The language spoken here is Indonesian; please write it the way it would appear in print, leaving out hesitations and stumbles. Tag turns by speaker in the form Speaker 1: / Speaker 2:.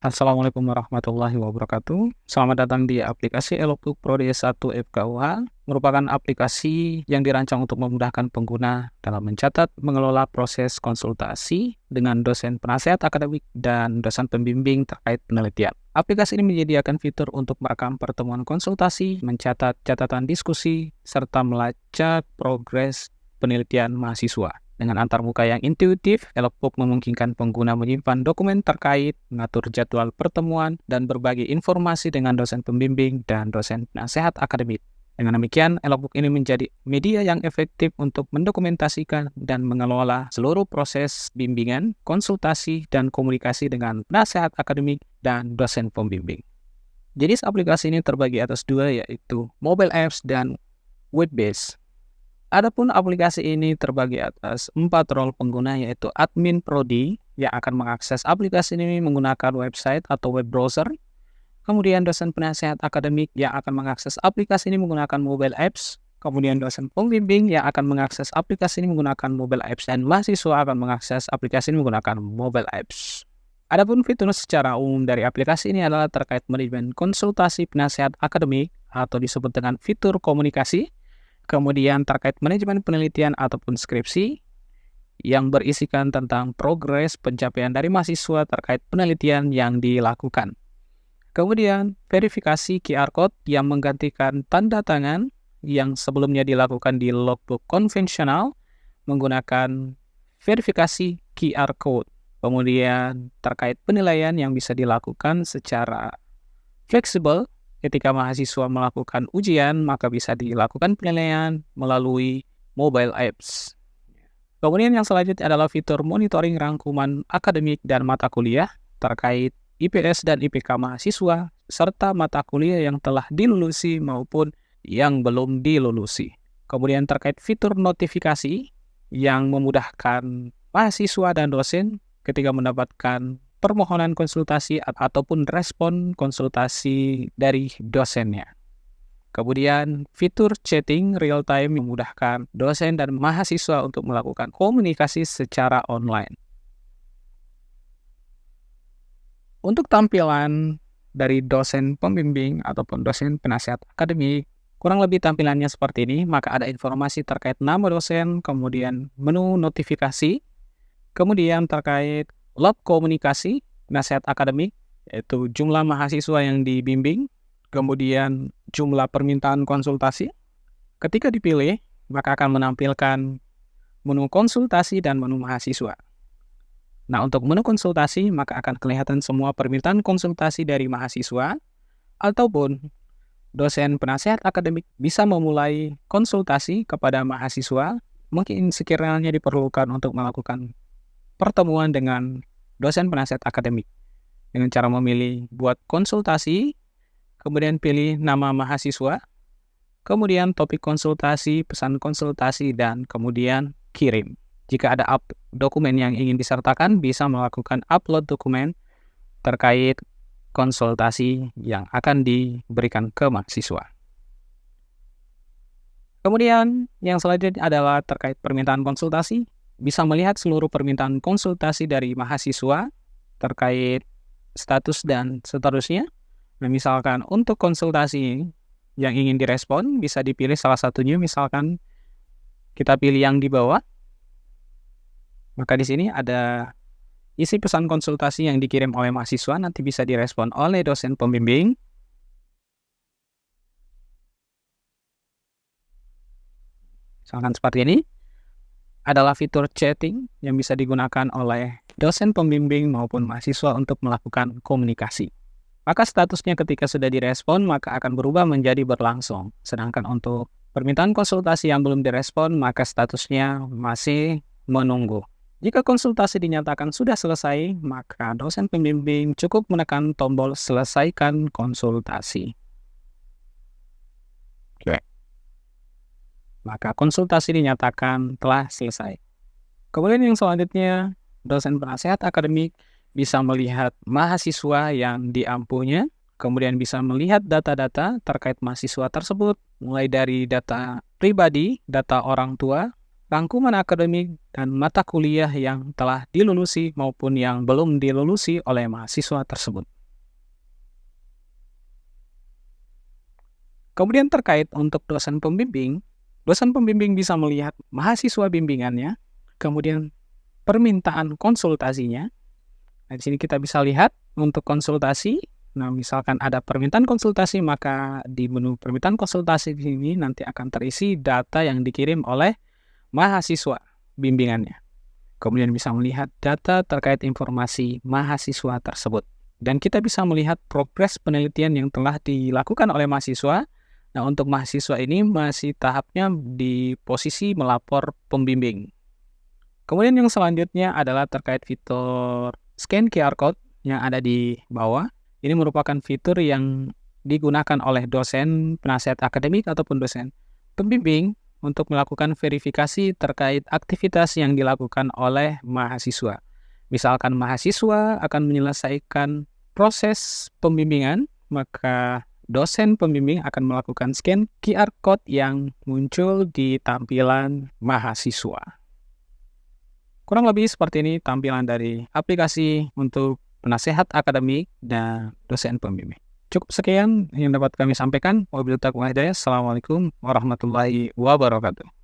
Speaker 1: Assalamualaikum warahmatullahi wabarakatuh. Selamat datang di aplikasi Elokbook Pro D1 FKUH, merupakan aplikasi yang dirancang untuk memudahkan pengguna dalam mencatat, mengelola proses konsultasi dengan dosen penasehat akademik dan dosen pembimbing terkait penelitian. Aplikasi ini menyediakan fitur untuk merekam pertemuan konsultasi, mencatat catatan diskusi, serta melacak progres penelitian mahasiswa. Dengan antarmuka yang intuitif, Elokbook memungkinkan pengguna menyimpan dokumen terkait, mengatur jadwal pertemuan, dan berbagi informasi dengan dosen pembimbing dan dosen penasehat akademik. Dengan demikian, Elokbook ini menjadi media yang efektif untuk mendokumentasikan dan mengelola seluruh proses bimbingan, konsultasi, dan komunikasi dengan penasehat akademik dan dosen pembimbing. Jenis aplikasi ini terbagi atas dua, yaitu mobile apps dan web-based. Adapun aplikasi ini terbagi atas 4 role pengguna, yaitu admin prodi yang akan mengakses aplikasi ini menggunakan website atau web browser. Kemudian dosen penasehat akademik yang akan mengakses aplikasi ini menggunakan mobile apps. Kemudian dosen pembimbing yang akan mengakses aplikasi ini menggunakan mobile apps. Dan mahasiswa akan mengakses aplikasi ini menggunakan mobile apps. Adapun fitur secara umum dari aplikasi ini adalah terkait manajemen konsultasi penasehat akademik atau disebut dengan fitur komunikasi. Kemudian terkait manajemen penelitian ataupun skripsi yang berisikan tentang progres pencapaian dari mahasiswa terkait penelitian yang dilakukan. Kemudian verifikasi QR Code yang menggantikan tanda tangan yang sebelumnya dilakukan di logbook konvensional menggunakan verifikasi QR Code. Kemudian terkait penilaian yang bisa dilakukan secara fleksibel. Ketika mahasiswa melakukan ujian, maka bisa dilakukan penilaian melalui mobile apps. Kemudian yang selanjutnya adalah fitur monitoring rangkuman akademik dan mata kuliah terkait IPS dan IPK mahasiswa, serta mata kuliah yang telah dilulusi maupun yang belum dilulusi. Kemudian terkait fitur notifikasi yang memudahkan mahasiswa dan dosen ketika mendapatkan permohonan konsultasi ataupun respon konsultasi dari dosennya. Kemudian fitur chatting real time memudahkan dosen dan mahasiswa untuk melakukan komunikasi secara online. Untuk tampilan dari dosen pembimbing ataupun dosen penasehat akademik, kurang lebih tampilannya seperti ini. Maka ada informasi terkait nama dosen, kemudian menu notifikasi, kemudian terkait log komunikasi penasehat akademik, yaitu jumlah mahasiswa yang dibimbing, kemudian jumlah permintaan konsultasi. Ketika dipilih, maka akan menampilkan menu konsultasi dan menu mahasiswa. Nah, untuk menu konsultasi, maka akan kelihatan semua permintaan konsultasi dari mahasiswa, ataupun dosen penasehat akademik bisa memulai konsultasi kepada mahasiswa, mungkin sekiranya diperlukan untuk melakukan pertemuan dengan dosen penasehat akademik dengan cara memilih buat konsultasi, kemudian pilih nama mahasiswa, kemudian topik konsultasi, pesan konsultasi, dan kemudian kirim. Jika ada dokumen yang ingin disertakan, bisa melakukan upload dokumen terkait konsultasi yang akan diberikan ke mahasiswa. Kemudian yang selanjutnya adalah terkait permintaan konsultasi. Bisa melihat seluruh permintaan konsultasi dari mahasiswa terkait status dan seterusnya. Nah, misalkan untuk konsultasi yang ingin direspon, bisa dipilih salah satunya, misalkan kita pilih yang di bawah. Maka di sini ada isi pesan konsultasi yang dikirim oleh mahasiswa, nanti bisa direspon oleh dosen pembimbing. Misalkan seperti ini. Adalah fitur chatting yang bisa digunakan oleh dosen pembimbing maupun mahasiswa untuk melakukan komunikasi. Maka statusnya ketika sudah direspon, maka akan berubah menjadi berlangsung. Sedangkan untuk permintaan konsultasi yang belum direspon, maka statusnya masih menunggu. Jika konsultasi dinyatakan sudah selesai, maka dosen pembimbing cukup menekan tombol selesaikan konsultasi. Oke. Maka konsultasi dinyatakan telah selesai. Kemudian yang selanjutnya, dosen penasehat akademik bisa melihat mahasiswa yang diampunya, kemudian bisa melihat data-data terkait mahasiswa tersebut, mulai dari data pribadi, data orang tua, rangkuman akademik dan mata kuliah yang telah dilulusi maupun yang belum dilulusi oleh mahasiswa tersebut. Kemudian terkait untuk dosen pembimbing bisa melihat mahasiswa bimbingannya, kemudian permintaan konsultasinya. Nah, di sini kita bisa lihat untuk konsultasi. Nah, misalkan ada permintaan konsultasi, maka di menu permintaan konsultasi di sini nanti akan terisi data yang dikirim oleh mahasiswa bimbingannya. Kemudian bisa melihat data terkait informasi mahasiswa tersebut. Dan kita bisa melihat progres penelitian yang telah dilakukan oleh mahasiswa. Nah, untuk mahasiswa ini masih tahapnya di posisi melapor pembimbing. Kemudian yang selanjutnya adalah terkait fitur scan QR code yang ada di bawah. Ini merupakan fitur yang digunakan oleh dosen, penasihat akademik, ataupun dosen pembimbing untuk melakukan verifikasi terkait aktivitas yang dilakukan oleh mahasiswa. Misalkan mahasiswa akan menyelesaikan proses pembimbingan, maka dosen pembimbing akan melakukan scan QR code yang muncul di tampilan mahasiswa. Kurang lebih seperti ini tampilan dari aplikasi untuk penasehat akademik dan dosen pembimbing. Cukup sekian yang dapat kami sampaikan. Wabillahi taufiq wal hidayah. Assalamualaikum warahmatullahi wabarakatuh.